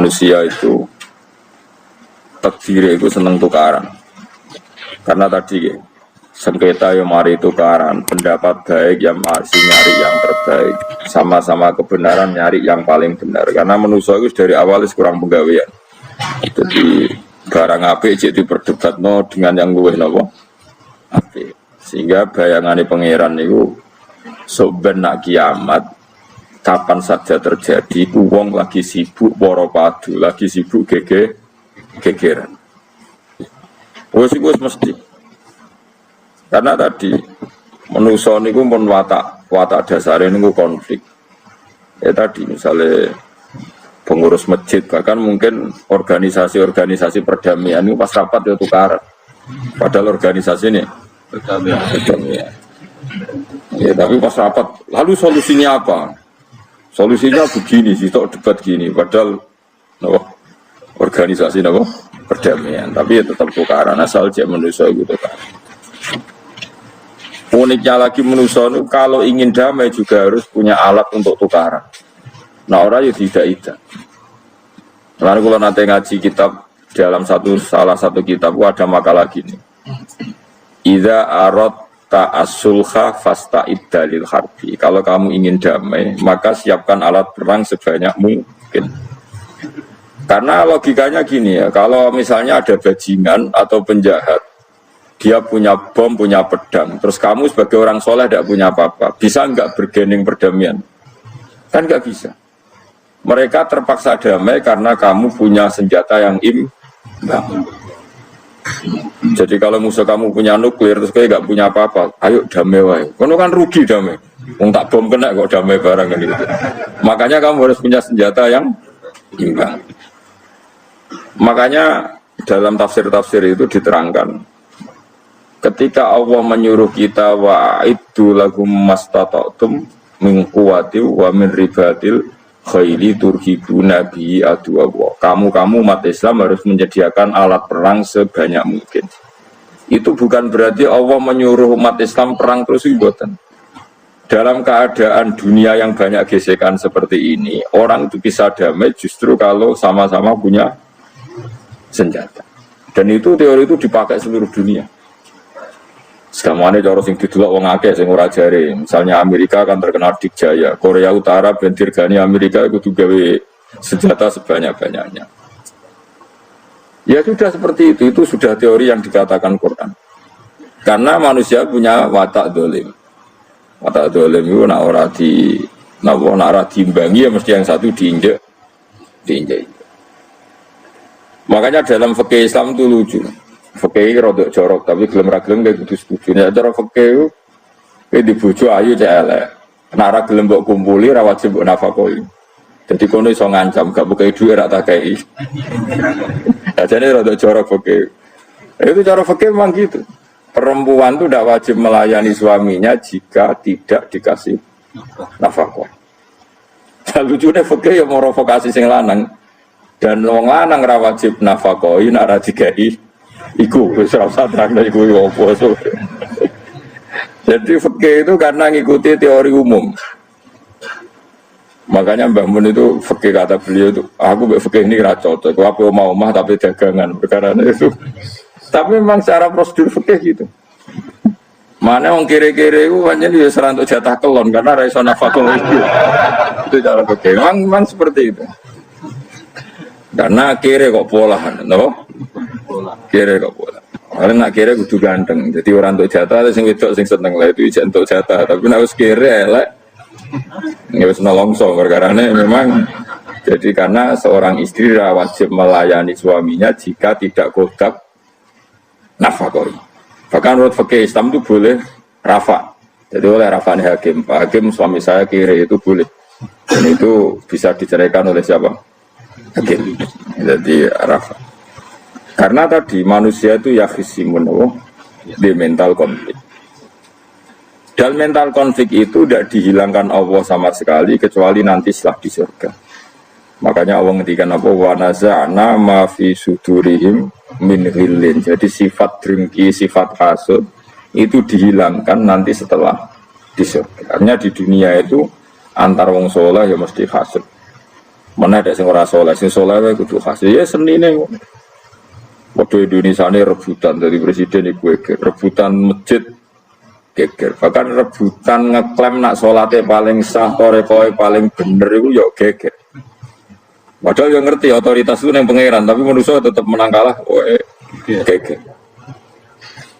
manusia itu takdir itu seneng tukaran. Karena tadi sengketa yang mari tukaran, pendapat baik yang masih nyari yang terbaik, sama-sama kebenaran nyari yang paling benar. Karena manusia itu dari awal kurang penggawean. Jadi barang apik jadi berdebatno dengan yang luwih napa apik. Sehingga bayangane pangeran niku soben nak kiamat kapan saja terjadi, wong lagi sibuk para padu, lagi sibuk gegeran. Wes mesti. Karena tadi manusia niku pun watak dasare niku konflik. Ya tadi misalnya pengurus masjid, bahkan mungkin organisasi perdamaian itu pas rapat ya tukar. Padahal organisasi ini perdamaian. Ya tapi pas rapat, lalu solusinya apa? Solusinya begini sih, tok debat gini. Padahal organisasi perdamaian, tapi ya tetap tukaran asal cek manusia itu tukaran. Uniknya lagi manusia itu kalau ingin damai juga harus punya alat untuk tukaran. Nah orang ya tidak. Lalu kalau nanti ngaji kitab dalam salah satu kitab ada makalah gini. Idza arad ta'asulha fasta'id dalil harbi. Kalau kamu ingin damai, maka siapkan alat perang sebanyak mungkin. Karena logikanya gini ya, kalau misalnya ada bajingan atau penjahat, dia punya bom, punya pedang, terus kamu sebagai orang soleh tidak punya apa-apa, bisa nggak bergening perdamaian? Kan nggak bisa. Mereka terpaksa damai karena kamu punya senjata yang imbang. Jadi kalau musuh kamu punya nuklir terus kayak gak punya apa-apa, ayo damai wae. Kono kan rugi damai. Wong tak bom kena kok damai barang kan gitu. Makanya kamu harus punya senjata yang imbang. Makanya dalam tafsir-tafsir itu diterangkan ketika Allah menyuruh kita wa'iddu lahum mastata'tum min quwwati wa min ribatil khaili turhibu nabi aduwa. Kamu umat Islam harus menyediakan alat perang sebanyak mungkin. Itu bukan berarti Allah menyuruh umat Islam perang terus ibutan. Dalam keadaan dunia yang banyak gesekan seperti ini, orang itu bisa damai justru kalau sama-sama punya senjata. Dan itu teori itu dipakai seluruh dunia. Sekamane cara sing didelok wong akeh sing ora jare. Misalnya Amerika kan terkenal dikjaya, Korea Utara ben dirgani Amerika kudu gawe senjata sebanyak-banyaknya. Ya sudah seperti itu sudah teori yang dikatakan Quran. Karena manusia punya watak dolim. Watak dolim itu nak ora diimbangi ya mesti yang satu diinjek. Makanya dalam fikih Islam itu lucu. Fikih rodok jorok tapi gelem ra gelem kayak kudu setuju. Nek cara fikih kuwi dibojo ayu cek elek. Nek ra gelem mbok kumpuli ra wajib mbok nafakoi. Jadi kono iso ngancam gak bukai duit ra tak kei. Ajane rodok jorok fikih. Itu cara fikih memang gitu. Perempuan itu tidak wajib melayani suaminya jika tidak dikasih nafkah. Dan lucunya fikih yang merovokasi sing lanang dan wong lanang ra wajib nafkahi nek ra digawe iku wis ora usah terang iku opo. Jadi fikih itu karena ngikuti teori umum. Makanya Mbah Mun itu fikih kata beliau itu aku mbek fikih ini ra cocok. Aku mau omah tapi dagangan perkara itu. Tapi memang secara prosedur fikih gitu. Mana wong kere-kere itu pancen ya serantuk jatah kelon karena ra iso nafkah itu. Itu cara fikih. Memang seperti itu. Karena kere kok polahan, no? Kere kok pola. Karena nak kere kudu ganteng. Jadi orang untuk jatah sing wedok sing seneng lah itu ijen untuk jatah. Tapi nek wis kere elek ya wis nolongso perkarane memang. Jadi karena seorang istri wajib melayani suaminya jika tidak kodak nafkah. Bahkan menurut fikih Islam itu boleh rafa. Jadi oleh rafa'ni hakim. Pak Hakim suami saya kiri itu boleh. Dan itu bisa diceraikan oleh siapa? Hakim. Jadi rafa. Karena tadi manusia itu yakhisimun di mental konflik. Dan mental konflik itu tidak dihilangkan Allah sama sekali kecuali nanti setelah di surga. Makanya Allah ngendikan apa wa naza'na ma fi sudurihim min ghillin. Jadi sifat dengki, sifat hasud itu dihilangkan nanti setelah di surga. Artinya di dunia itu antar wong saleh ya mesti hasud. Mana ada sing ora saleh, sing saleh wae kudu khas. Ya senine. Waktu Indonesia ini rebutan dari presiden iku rebutan masjid geger. Bahkan rebutan ngeklaim nak salate paling sah, torekoe paling bener iku yo geger. Padahal yang ngerti otoritas itu yang pangeran, tapi manusia tetap menang kalah. Geger.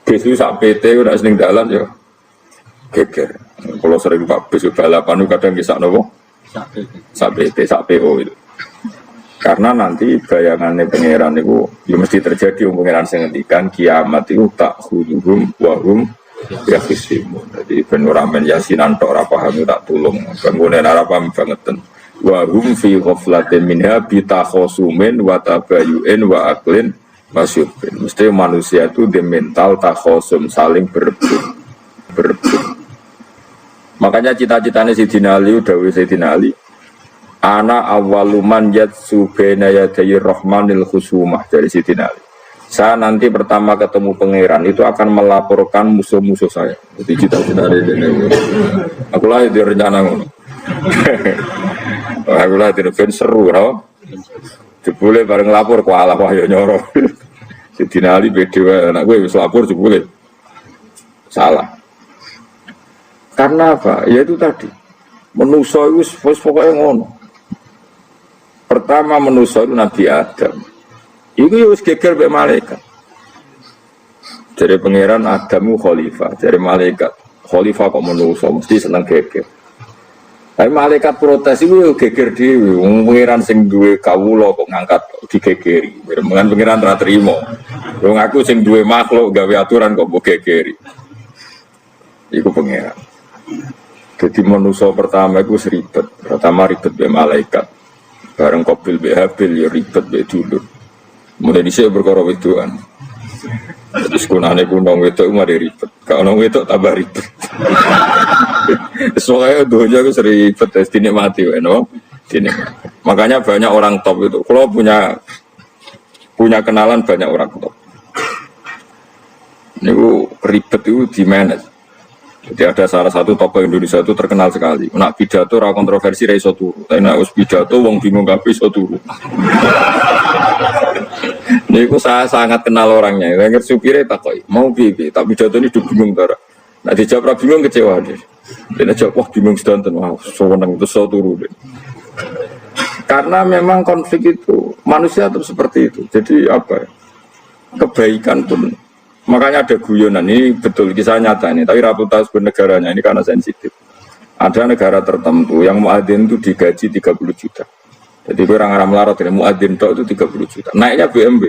Bisu sak PT udah sering dalan ya geger. Kalau sering Pak bis balapan kadang kisah nopo sak PT, sak PO itu. Karena nanti bayangannya pangeran itu ya mesti terjadi pangeran sing ngendikan kiamat itu tak khuduhum wahum ya kisimu. Jadi ben ora men yasinan tok ora paham tak tulung. Bangunan ora paham bangetan. Wa hum fi ghaflatin minha bi takhosumin wa tabayu'in wa aklin masyubin. Mesti manusia itu di mental takhosum saling berebut. Makanya cita-citanya Sayyidina Ali dawuh Sayyidina Ali ana awwaluman yatsu baina yaday rahmanil khusumah dari Sayyidina Ali. Saya nanti pertama ketemu pangeran itu akan melaporkan musuh-musuh saya. Jadi cita-cita ini. Aku lah di rencana ngono. Aku lah tidak seru, no? Jebule bareng lapor ku Allah wah yo nyoro. Sayyidina Ali beda anak gue wis lapor jebule. Salah. Karena apa? Ya itu tadi. Manusa itu pokoknya ngono. Pertama manusa itu Nabi Adam. Iku ya wis geger mbek malaikat. Dari pangeran Adam khalifah, dari malaikat khalifah kok manusa mesti seneng geger. Tapi malaikat protes itu geger dhewe, wong pangeran sing duwe kawula kok ngangkat digegeri. Dengan pangeran ra trimo. Wong aku sing duwe makhluk gawe aturan kok mbok gegeri. Iku pangeran. Jadi manusia pertama itu ribet. Pertama ribet be malaikat. Bareng Qabil be Habil ya ribet be dulur. Mulai dhisik perkara wedoan. Terus kunane kunong wedok mari ribet. Kalau wedok tambah ribet. Soalnya doanya aku sering ribet dinikmati no? Makanya banyak orang top itu. Kalau punya kenalan banyak orang top. Ini ribet itu di manage. Jadi ada salah satu tokoh Indonesia itu terkenal sekali. Nak pidato ra kontroversi ra iso turu. Tapi nak wis pidato wong bingung kabeh iso turu. Niku saya sangat kenal orangnya. Lengker supire takoki, "Mau piye? Tak pidato ini bingung ta." Nak dijawab ra bingung kecewa deh. Dene jawab wah bingung sedanten. Wah, seneng terus iso turu deh. Karena memang konflik itu manusia tuh seperti itu. Jadi apa ya? Kebaikan pun makanya ada guyonan ini betul kisah nyata ini, tapi reputasi negaranya ini karena sensitif. Ada negara tertentu yang muadzin itu digaji 30 juta. Jadi orang melarat ini muadzin itu 30 juta. Naiknya BMB.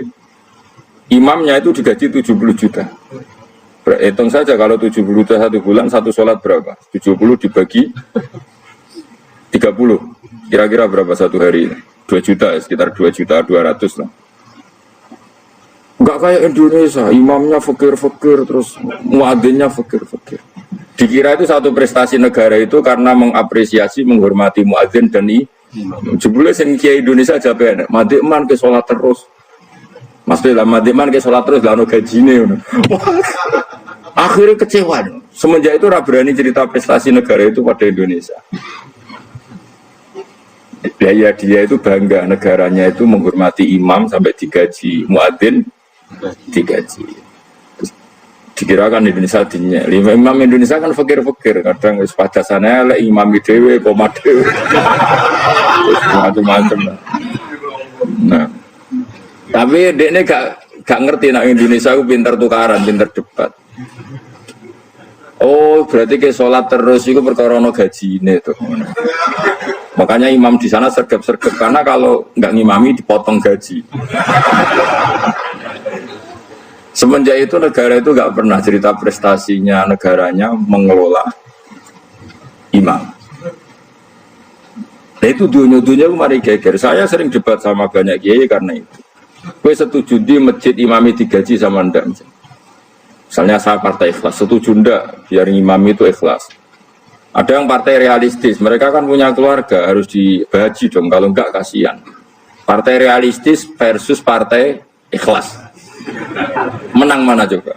Imamnya itu digaji 70 juta. Hitung saja kalau 70 juta satu bulan satu sholat berapa? 70 dibagi 30. Kira-kira berapa satu hari? 2 juta, sekitar 2 juta 200 lah. Enggak kayak Indonesia, imamnya fakir-fakir, terus muadzinnya fakir-fakir. Dikira itu satu prestasi negara itu karena mengapresiasi, menghormati muadzin dan imam. Jebule sing kiai Indonesia aja penak, madikman ke sholat terus. Maksudnya madikman ke sholat terus lah ono gajine. Akhirnya kecewa. Semenjak itu ora berani cerita prestasi negara itu pada Indonesia. Ya dia itu bangga negaranya itu menghormati imam sampai digaji muadzin digaji. Dikirakan Indonesia dinya. Imam Indonesia kan fakir-fakir, kadang wis padasane lek imam dhewe koma dhewe. Macam-macam. Nah. Tapi dekne gak ngerti nek Indonesia ku pinter tukaran, pinter debat. Oh, berarti ke sholat terus itu perkara ono gajine tuh. Makanya imam di sana sergap-sergap karena kalau nggak ngimami dipotong gaji. Semenjak itu negara itu nggak pernah cerita prestasinya negaranya mengelola imam. Nah itu dunia mari geger. Saya sering debat sama banyak kiai karena itu. Gue setuju di masjid imami digaji sama ndak. Misalnya saya partai ikhlas, setuju ndak biar imam itu ikhlas. Ada yang partai realistis, mereka kan punya keluarga harus dibaji dong, kalau enggak kasihan. Partai realistis versus partai ikhlas. Menang mana coba?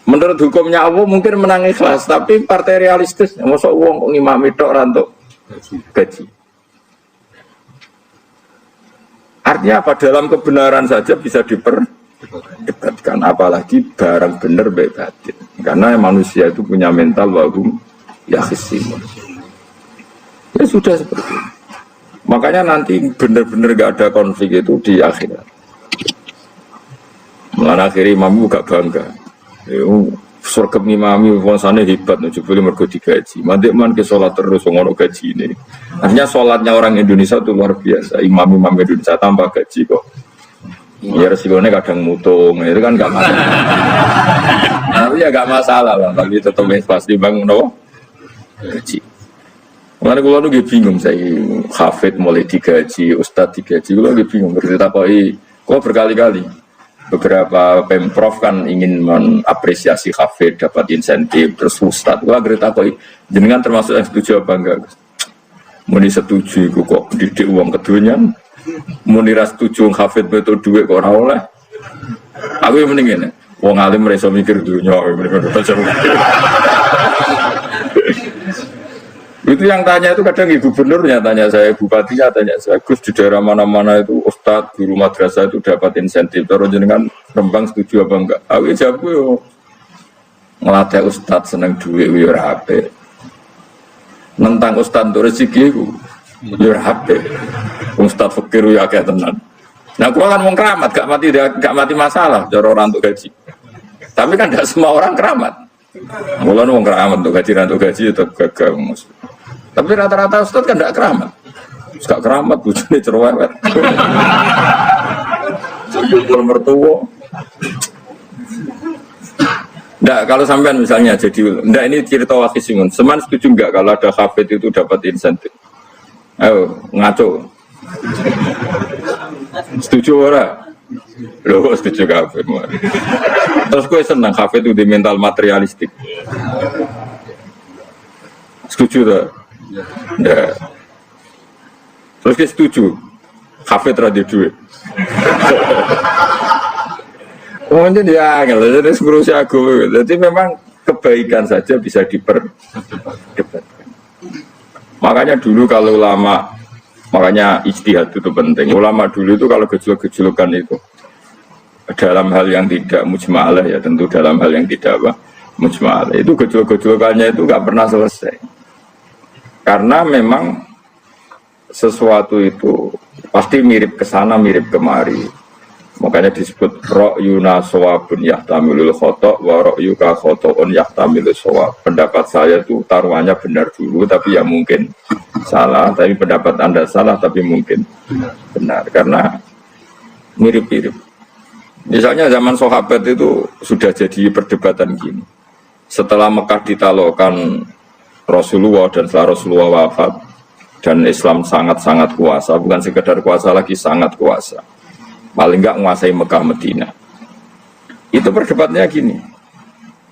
Menurut hukumnya Allah mungkin menang ikhlas, tapi partai realistis, masuk uang ngimami tok rantuk gaji. Artinya apa? Dalam kebenaran saja bisa diperdebatkan, apalagi barang benar baik batin. Karena manusia itu punya mental wahum yakhisimun. Ya sudah seperti itu. Makanya nanti benar-benar gak ada konflik itu di akhirat. Mulai akhirnya imam gak bangga. Surga imami wansane hebat, boleh mergo digaji. Mandik man ke sholat terus ngono gaji ini. Artinya sholatnya orang Indonesia itu luar biasa. Imam-imam Indonesia tambah gaji kok. Ya resikonya kadang mutung, itu kan gak masalah. Tapi ya gak masalah lah, tapi tetap pasti bang no gaji. Karena gue lalu bingung saya hafid mulai digaji, ustadz digaji, gue lalu bingung bercerita kok berkali-kali. Beberapa pemprov kan ingin mengapresiasi hafid dapat insentif terus ustadz. Gue cerita jenengan termasuk yang setuju apa enggak? Muni setuju, gue kok didik uang kedunian. Muni ras setuju hafid betul duit kok ora oleh. Aku yang mendingin, wong alim mereka mikir dunia, itu yang tanya itu kadang ibu gubernurnya tanya saya, bupatinya tanya saya, Gus di daerah mana-mana itu ustadz guru madrasah itu dapat insentif, terus jenengan Rembang setuju apa enggak? Aku jawab yo ngelatih ustadz seneng duit yo ora apik. Nentang ustadz untuk rezeki ku yo ora apik. Ustadz fakir yo akeh tenan. Nah, aku kan wong keramat, gak mati masalah cara orang untuk gaji. Tapi kan tidak semua orang keramat. Mulane wong keramat untuk gaji tetap gagal. Tapi rata-rata ustadz kan tidak keramat. Gak keramat bojone cerewet. Kumpul mertua. Nggak, kalau sampean misalnya jadi ini cerita wakisimun. Seman setuju enggak kalau ada hafid itu dapat insentif? Ayo ngaco. Setuju ora? Loh, setuju hafid. Terus gue senang hafid itu di mental materialistik. Setuju tak? Nggak. Terus gue setuju hafid radhi duit. Kemudian dia jadi ngurusi aku. Jadi memang kebaikan saja bisa diperdebatkan. Makanya dulu kalau ulama, makanya ijtihad itu penting. Ulama dulu itu kalau gejolak-gejolakan itu dalam hal yang tidak mujma'alah ya, tentu dalam hal yang tidak mujma'alah. Itu gejolak-gejolakannya itu nggak pernah selesai. Karena memang sesuatu itu pasti mirip ke sana, mirip kemari. Makanya disebut ra'yuna shawabun yahtamilul khata' wa ra'yuka khata'un yahtamilul shawab. Pendapat saya itu taruhannya benar dulu tapi ya mungkin salah, tapi pendapat Anda salah tapi mungkin benar karena mirip-mirip. Misalnya zaman sahabat itu sudah jadi perdebatan gini. Setelah Mekah ditaklukkan Rasulullah dan setelah Rasulullah wafat dan Islam sangat-sangat kuasa, bukan sekedar kuasa lagi, sangat kuasa. Paling enggak menguasai Mekah Medina. Itu perdebatannya gini.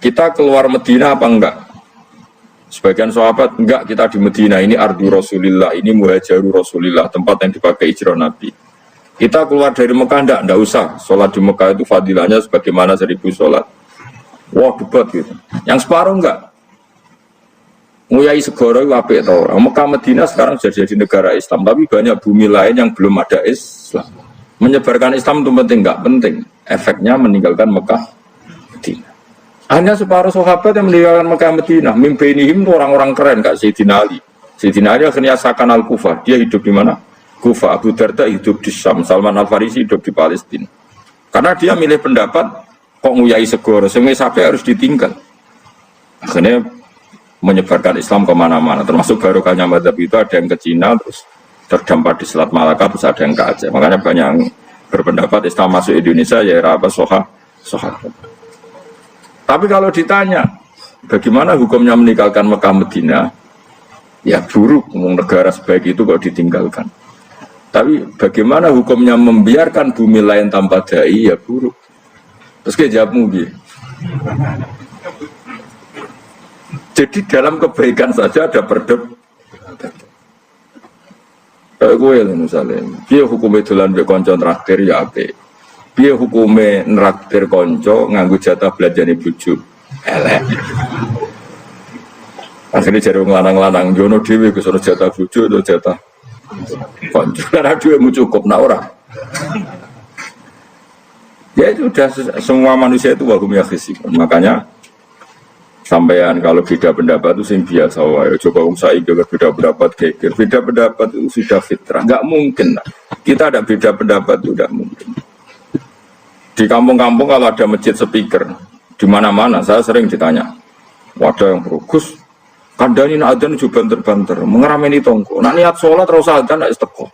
Kita keluar Medina apa enggak? Sebagian sahabat enggak, kita di Medina, ini ardu Rasulillah, ini muhajaru Rasulillah, tempat yang dipakai hijrah Nabi. Kita keluar dari Mekah enggak usah. Sholat di Mekah itu fadilahnya sebagaimana 1000 sholat. Wah, debat gitu. Yang separuh enggak. Nguyai segoro itu apik tau. Mekah Medina sekarang sudah jadi negara Islam, tapi banyak bumi lain yang belum ada Islam. Menyebarkan Islam itu penting, enggak penting. Efeknya meninggalkan Mekah Medina. Hanya separuh sahabat yang meninggalkan Mekah Medina. Mimpiinihim itu orang-orang keren, Kak Sayyidina Ali. Sayyidina Ali akhirnya Sakan Al-Kufah. Dia hidup di mana? Kufah. Abu Darda hidup di Syam. Salman Al-Farisi hidup di Palestina. Karena dia milih pendapat, kok nguyai segoro, semua sampai harus ditinggal. Akhirnya menyebarkan Islam kemana-mana. Termasuk barokahnya mazhab itu ada yang ke Cina, terus terdampar di Selat Malaka, terus ada yang ke Aceh. Makanya banyak yang berpendapat Islam masuk Indonesia ya apa sahabat. Tapi kalau ditanya bagaimana hukumnya meninggalkan Mekah Medina, ya buruk. Negara sebaik itu kok ditinggalkan. Tapi bagaimana hukumnya membiarkan bumi lain tanpa dai, ya buruk. Terus kayak jawabmu gitu. Jadi dalam kebaikan saja ada perdebatan. Kayak gue lah misalnya, dia hukumnya dolan be konco traktir ya ape, dia hukumnya traktir konco nganggu jatah belanjane bojo, elek. Akhirnya jadi ngelanang-lanang, jono dewi kesono jatah bojo atau jatah konco, karena dia mau cukup, nah orang Ya itu sudah semua manusia itu wahum yakhisimun. Makanya sampean kalau beda pendapat itu sing biasa wae. Coba wong saiki beda pendapat geger. Beda pendapat itu sudah fitrah. Enggak mungkin lah. Kita ada beda pendapat itu enggak mungkin. Di kampung-kampung kalau ada masjid speaker di mana-mana saya sering ditanya. Wadah yang bagus. Kandani nak adzan juga banter-banter, mengerameni tonggo. Nak niat sholat terus adzan nak isteko.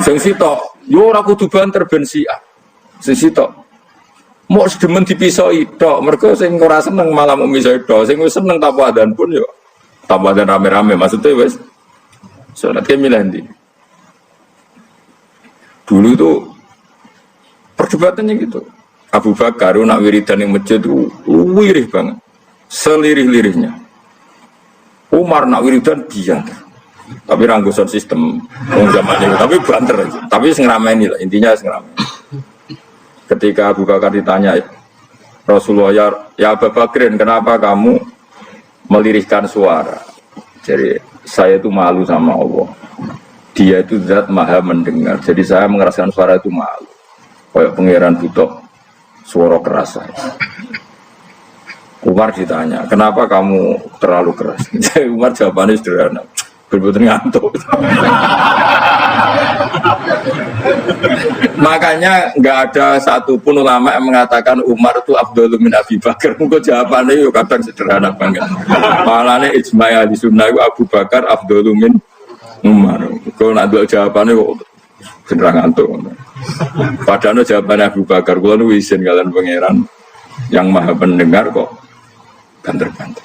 Sing sitok, yo ora kudu banter ben siap. Sing sitok. Mau sedemen dipisoi tok, mergo sing ora seneng malah mau misoi tok, sing wis seneng tanpa adzan pun yo tanpa adzan rame-rame maksudnya wis salat ke milih ndi. Dulu itu perdebatannya gitu. Abu Bakar nak wiridan yang masjid itu wirih banget. Selirih-lirihnya. Umar nak wiridan dia. Tapi ranggusan sistem zaman itu, tapi banter aja. Tapi ngerameni lah, intinya ngerameni. Ketika Abu Bakar ditanya Rasulullah, ya Abu Bakrin, kenapa kamu melirihkan suara? Jadi saya itu malu sama Allah. Dia itu zat maha mendengar. Jadi saya mengeraskan suara itu malu. Kayak pangeran butuh suara keras saya. Umar ditanya, kenapa kamu terlalu keras? Umar jawabannya sederhana, betul-betul ngantuk. Makanya nggak ada satupun ulama yang mengatakan Umar itu Abdul min Abi Bakar. Mungkin jawabannya yuk kadang sederhana banget. Malahnya ijma' ahli sunnah itu Abu Bakar Abdul min Umar. Kalau nak jawabannya kok beneran ngantuk. Padahal jawabannya Abu Bakar, kalau nu izin kalian pangeran yang maha pendengar kok banter-banter.